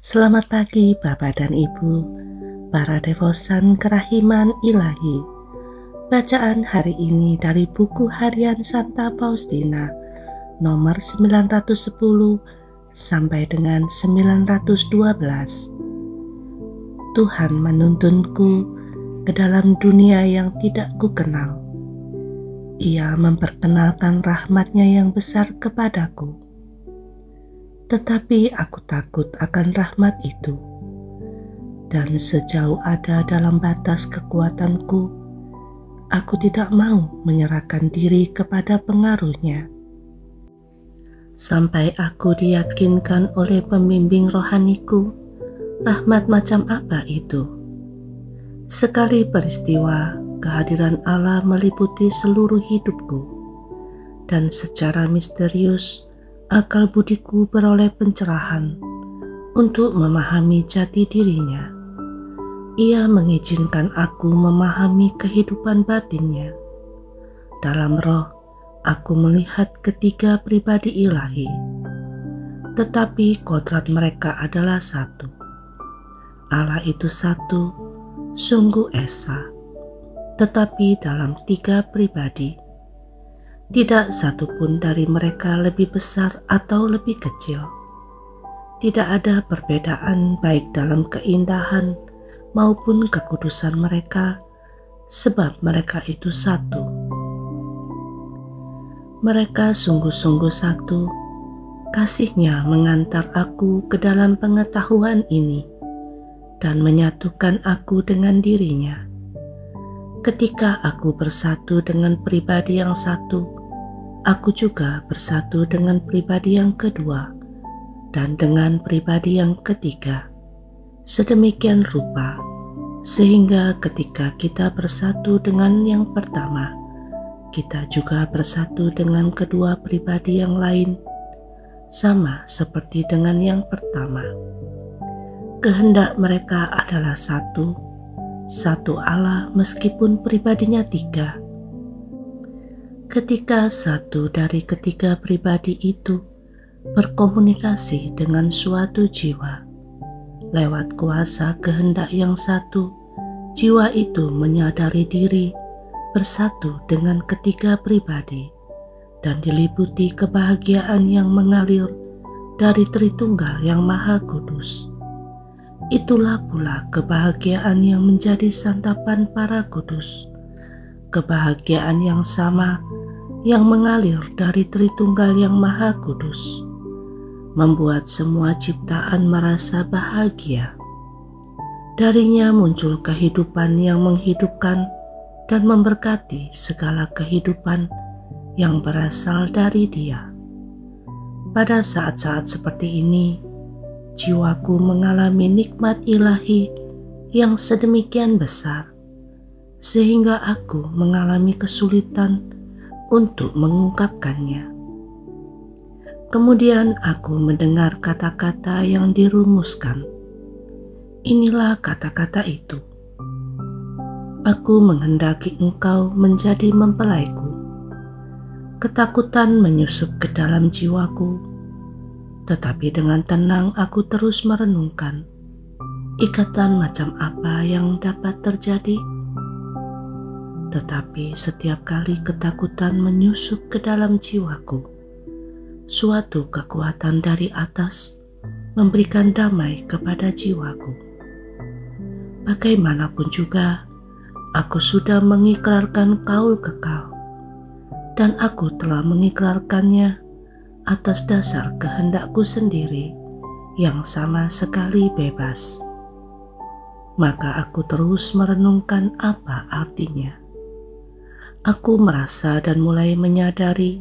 Selamat pagi Bapak dan Ibu, para devosan kerahiman ilahi. Bacaan hari ini dari buku harian Santa Faustina nomor 910 sampai dengan 912. Tuhan menuntunku ke dalam dunia yang tidak kukenal. Ia memperkenalkan rahmat-Nya yang besar kepadaku. Tetapi aku takut akan rahmat itu, dan sejauh ada dalam batas kekuatanku, aku tidak mau menyerahkan diri kepada pengaruhnya. Sampai aku diyakinkan oleh pembimbing rohaniku, rahmat macam apa itu? Sekali peristiwa, kehadiran Allah meliputi seluruh hidupku, dan secara misterius, akal budiku beroleh pencerahan untuk memahami jati dirinya. Ia mengizinkan aku memahami kehidupan batinnya. Dalam roh, aku melihat ketiga pribadi ilahi, tetapi kodrat mereka adalah satu. Allah itu satu, sungguh esa, tetapi dalam tiga pribadi. Tidak satupun dari mereka lebih besar atau lebih kecil. Tidak ada perbedaan baik dalam keindahan maupun kekudusan mereka, sebab mereka itu satu. Mereka sungguh-sungguh satu. Kasih-Nya mengantar aku ke dalam pengetahuan ini dan menyatukan aku dengan diri-Nya. Ketika aku bersatu dengan pribadi yang satu, aku juga bersatu dengan pribadi yang kedua dan dengan pribadi yang ketiga. Sedemikian rupa, sehingga ketika kita bersatu dengan yang pertama, kita juga bersatu dengan kedua pribadi yang lain, sama seperti dengan yang pertama. Kehendak mereka adalah satu Allah meskipun pribadinya tiga. Ketika satu dari ketiga pribadi itu berkomunikasi dengan suatu jiwa, lewat kuasa kehendak yang satu, jiwa itu menyadari diri bersatu dengan ketiga pribadi dan diliputi kebahagiaan yang mengalir dari Tritunggal yang Maha Kudus. Itulah pula kebahagiaan yang menjadi santapan para kudus, kebahagiaan yang sama yang mengalir dari Tritunggal yang Maha Kudus, membuat semua ciptaan merasa bahagia. Darinya muncul kehidupan yang menghidupkan dan memberkati segala kehidupan yang berasal dari Dia. Pada saat-saat seperti ini, jiwaku mengalami nikmat ilahi yang sedemikian besar, sehingga aku mengalami kesulitan untuk mengungkapkannya. Kemudian aku mendengar kata-kata yang dirumuskan. Inilah kata-kata itu. Aku menghendaki engkau menjadi mempelaiku. Ketakutan menyusup ke dalam jiwaku, tetapi dengan tenang aku terus merenungkan, ikatan macam apa yang dapat terjadi? Tetapi setiap kali ketakutan menyusup ke dalam jiwaku, suatu kekuatan dari atas memberikan damai kepada jiwaku. Bagaimanapun juga, aku sudah mengikrarkan kaul kekal, dan aku telah mengikrarkannya atas dasar kehendakku sendiri yang sama sekali bebas. Maka aku terus merenungkan apa artinya. Aku merasa dan mulai menyadari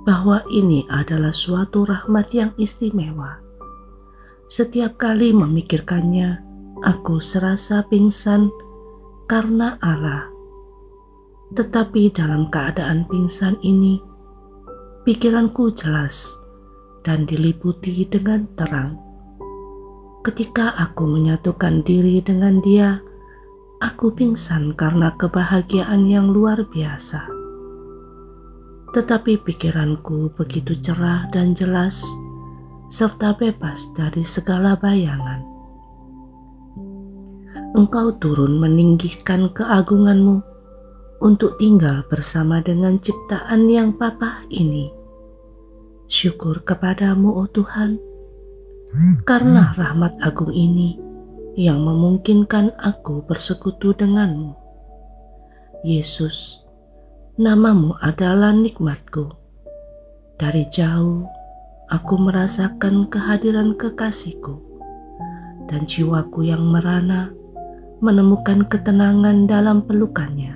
bahwa ini adalah suatu rahmat yang istimewa. Setiap kali memikirkannya, aku serasa pingsan karena Allah. Tetapi dalam keadaan pingsan ini, pikiranku jelas dan diliputi dengan terang. Ketika aku menyatukan diri dengan Dia, aku pingsan karena kebahagiaan yang luar biasa. Tetapi pikiranku begitu cerah dan jelas serta bebas dari segala bayangan. Engkau turun meninggikan keagunganmu untuk tinggal bersama dengan ciptaan yang papah ini. Syukur kepadamu, oh Tuhan, karena rahmat agung ini yang memungkinkan aku bersekutu denganmu. Yesus, namamu adalah nikmatku. Dari jauh, aku merasakan kehadiran kekasihku, dan jiwaku yang merana menemukan ketenangan dalam pelukannya.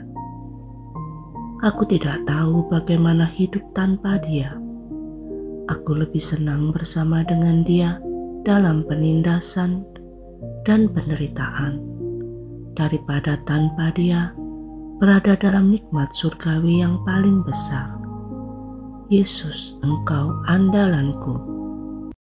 Aku tidak tahu bagaimana hidup tanpa dia. Aku lebih senang bersama dengan dia dalam penindasan dan penderitaan daripada tanpa dia berada dalam nikmat surgawi yang paling besar. Yesus, Engkau andalanku.